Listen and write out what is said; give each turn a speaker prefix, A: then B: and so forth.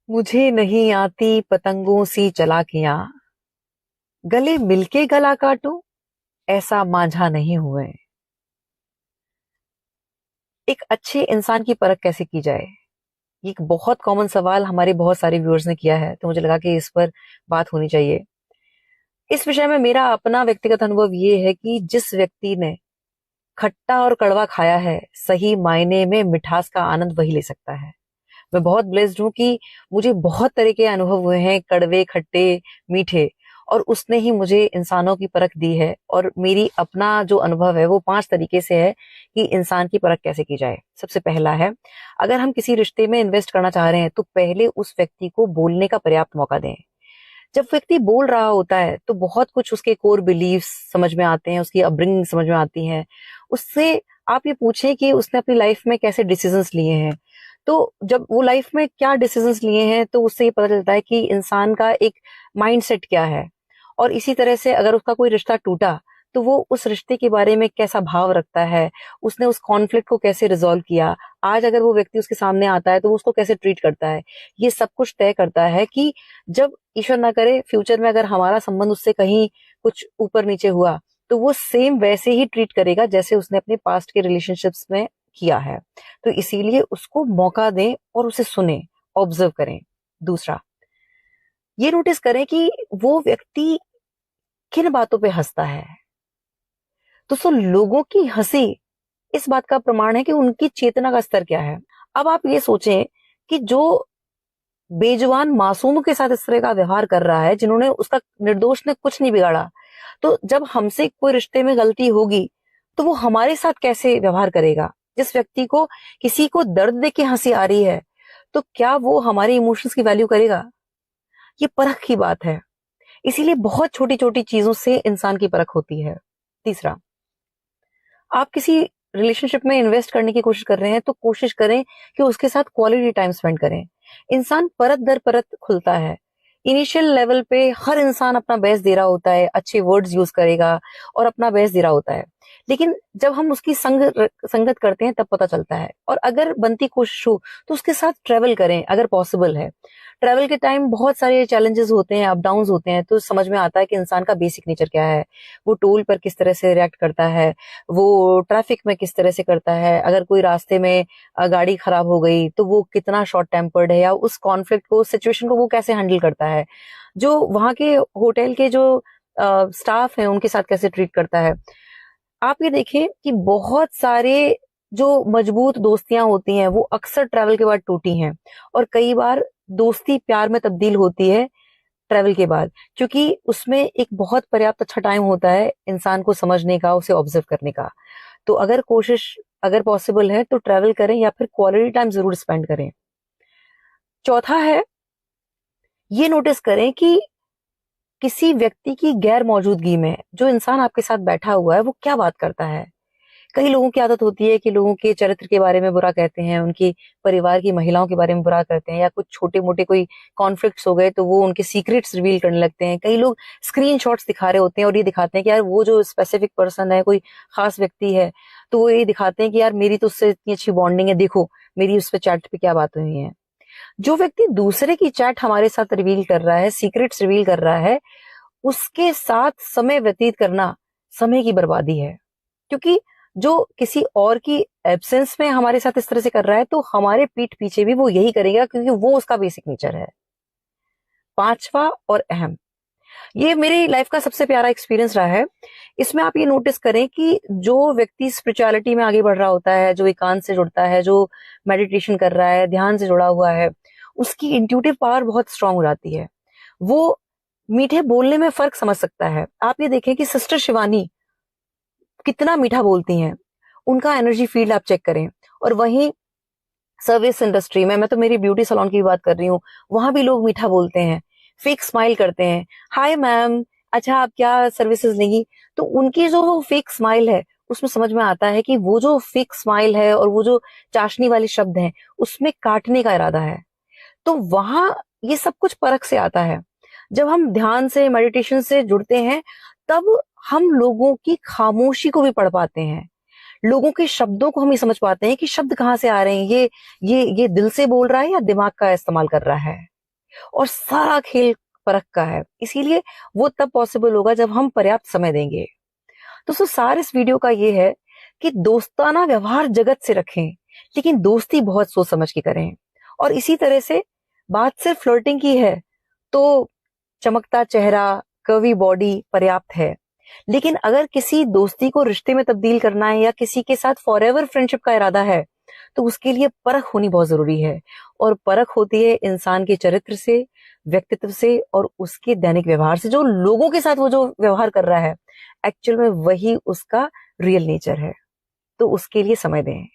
A: मुझे नहीं आती पतंगों सी चालाकियां, गले मिलके गला काटूं, ऐसा मांझा नहीं हुए। एक अच्छे इंसान की परख कैसे की जाए? ये एक बहुत कॉमन सवाल हमारे बहुत सारे व्यूअर्स ने किया है, तो मुझे लगा कि इस पर बात होनी चाहिए। इस विषय में मेरा अपना व्यक्तिगत अनुभव ये है कि जिस व्यक्ति ने खट्टा और कड़वा खाया है, सही मायने में मिठास का आनंद वही ले सकता है। मैं बहुत ब्लेस्ड हूं कि मुझे बहुत तरह के अनुभव हुए हैं, कड़वे, खट्टे, मीठे, और उसने ही मुझे इंसानों की परख दी है। और मेरी अपना जो अनुभव है वो 5 तरीके से है कि इंसान की परख कैसे की जाए। सबसे पहला है, अगर हम किसी रिश्ते में इन्वेस्ट करना चाह रहे हैं तो पहले उस व्यक्ति को बोलने का पर्याप्त मौका दें। जब व्यक्ति बोल रहा होता है तो बहुत कुछ उसके कोर बिलीव्स समझ में आते हैं, उसकी अपब्रिंगिंग समझ में आती है। उससे आप ये पूछें कि उसने अपनी लाइफ में कैसे डिसीजंस लिए हैं। तो जब वो लाइफ में क्या डिसीजंस लिए हैं तो उससे ये पता चलता है कि इंसान का एक माइंडसेट क्या है। और इसी तरह से अगर उसका कोई रिश्ता टूटा तो वो उस रिश्ते के बारे में कैसा भाव रखता है, उसने उस कॉन्फ्लिक्ट को कैसे रिजॉल्व किया, आज अगर वो व्यक्ति उसके सामने आता है तो वो उसको कैसे ट्रीट करता है। ये सब कुछ तय करता है कि जब ईश्वर ना करे फ्यूचर में अगर हमारा संबंध उससे कहीं कुछ ऊपर नीचे हुआ तो वो सेम वैसे ही ट्रीट करेगा जैसे उसने अपने पास्ट के रिलेशनशिप्स में किया है। तो इसीलिए उसको मौका दें और उसे सुने, ऑब्जर्व करें। दूसरा, ये नोटिस करें कि वो व्यक्ति किन बातों पे हंसता है। दोस्तों, लोगों की हंसी इस बात का प्रमाण है कि उनकी चेतना का स्तर क्या है। अब आप ये सोचें कि जो बेजुबान मासूमों के साथ इस तरह का व्यवहार कर रहा है, जिन्होंने उसका निर्दोष ने कुछ नहीं बिगाड़ा, तो जब हमसे कोई रिश्ते में गलती होगी तो वो हमारे साथ कैसे व्यवहार करेगा। जिस व्यक्ति को किसी को दर्द दे के हंसी आ रही है, तो क्या वो हमारे इमोशंस की वैल्यू करेगा? ये परख की बात है। इसीलिए बहुत छोटी छोटी चीजों से इंसान की परख होती है। तीसरा, आप किसी रिलेशनशिप में इन्वेस्ट करने की कोशिश कर रहे हैं तो कोशिश करें कि उसके साथ क्वालिटी टाइम स्पेंड करें। इंसान परत दर परत खुलता है। इनिशियल लेवल पे हर इंसान अपना बेस्ट दे रहा होता है, अच्छे वर्ड्स यूज करेगा और अपना बेस्ट दे रहा होता है। लेकिन जब हम उसकी संगत करते हैं तब पता चलता है। और अगर बनती कोशिश हो तो उसके साथ ट्रेवल करें अगर पॉसिबल है। ट्रेवल के टाइम बहुत सारे चैलेंजेस होते हैं, अप डाउन होते हैं, तो समझ में आता है कि इंसान का बेसिक नेचर क्या है। वो टोल पर किस तरह से रिएक्ट करता है, वो ट्रैफिक में किस तरह से करता है, अगर कोई रास्ते में गाड़ी खराब हो गई तो वो कितना शॉर्ट टेम्पर्ड है, या उस कॉन्फ्लिक्ट को, सिचुएशन को वो कैसे हैंडल करता है, जो वहां के होटल के जो स्टाफ है उनके साथ कैसे ट्रीट करता है। आप ये देखें कि बहुत सारे जो मजबूत दोस्तियां होती हैं वो अक्सर ट्रैवल के बाद टूटी हैं। और कई बार दोस्ती प्यार में तब्दील होती है ट्रैवल के बाद, क्योंकि उसमें एक बहुत पर्याप्त अच्छा टाइम होता है इंसान को समझने का, उसे ऑब्जर्व करने का। तो अगर कोशिश, अगर पॉसिबल है तो ट्रैवल करें या फिर क्वालिटी टाइम जरूर स्पेंड करें। चौथा है, ये नोटिस करें कि किसी व्यक्ति की गैर मौजूदगी में जो इंसान आपके साथ बैठा हुआ है वो क्या बात करता है। कई लोगों की आदत होती है कि लोगों के चरित्र के बारे में बुरा कहते हैं, उनकी परिवार की महिलाओं के बारे में बुरा करते हैं, या कुछ छोटे मोटे कोई कॉन्फ्लिक्ट्स हो गए तो वो उनके सीक्रेट्स रिवील करने लगते हैं। कई लोग स्क्रीनशॉट्स दिखा रहे होते हैं और ये दिखाते हैं कि यार वो जो स्पेसिफिक पर्सन है, कोई खास व्यक्ति है, तो वो ये दिखाते हैं कि यार मेरी तो उससे इतनी अच्छी बॉन्डिंग है, देखो मेरी उस पर चैट पे क्या बात हुई है। जो व्यक्ति दूसरे की चैट हमारे साथ रिवील कर रहा है, सीक्रेट्स रिवील कर रहा है, उसके साथ समय व्यतीत करना समय की बर्बादी है। क्योंकि जो किसी और की एब्सेंस में हमारे साथ इस तरह से कर रहा है तो हमारे पीठ पीछे भी वो यही करेगा, क्योंकि वो उसका बेसिक नेचर है। पांचवा और अहम, ये मेरी लाइफ का सबसे प्यारा एक्सपीरियंस रहा है। इसमें आप ये नोटिस करें कि जो व्यक्ति स्पिरिचुअलिटी में आगे बढ़ रहा होता है, जो एकांत से जुड़ता है, जो मेडिटेशन कर रहा है, ध्यान से जुड़ा हुआ है, उसकी इंट्यूटिव पावर बहुत स्ट्रांग हो जाती है। वो मीठे बोलने में फर्क समझ सकता है। आप ये देखें कि सिस्टर शिवानी कितना मीठा बोलती हैं, उनका एनर्जी फील्ड आप चेक करें। और वहीं सर्विस इंडस्ट्री में, मैं तो मेरी ब्यूटी सैलून की बात कर रही हूँ, वहां भी लोग मीठा बोलते हैं, फेक स्माइल करते हैं, हाय मैम, अच्छा आप क्या सर्विसेज लेंगी। तो उनकी जो वो फेक स्माइल है उसमें समझ में आता है कि वो जो फेक स्माइल है और वो जो चाशनी वाले शब्द हैं उसमें काटने का इरादा है। तो वहां ये सब कुछ परख से आता है। जब हम ध्यान से, मेडिटेशन से जुड़ते हैं तब हम लोगों की खामोशी को भी पढ़ पाते हैं, लोगों के शब्दों को हम ये समझ पाते हैं कि शब्द कहाँ से आ रहे हैं, ये दिल से बोल रहा है या दिमाग का इस्तेमाल कर रहा है। और सारा खेल परख का है। इसीलिए वो तब पॉसिबल होगा जब हम पर्याप्त समय देंगे। दोस्तों, सार इस वीडियो का ये है कि दोस्ताना व्यवहार जगत से रखें, लेकिन दोस्ती बहुत सोच समझ के करें। और इसी तरह से बात सिर्फ फ्लर्टिंग की है तो चमकता चेहरा, कर्वी बॉडी पर्याप्त है। लेकिन अगर किसी दोस्ती को रिश्ते में तब्दील करना है या किसी के साथ फॉरएवर फ्रेंडशिप का इरादा है, तो उसके लिए परख होनी बहुत जरूरी है। और परख होती है इंसान के चरित्र से, व्यक्तित्व से और उसके दैनिक व्यवहार से। जो लोगों के साथ वो जो व्यवहार कर रहा है, एक्चुअल में वही उसका रियल नेचर है। तो उसके लिए समय दें।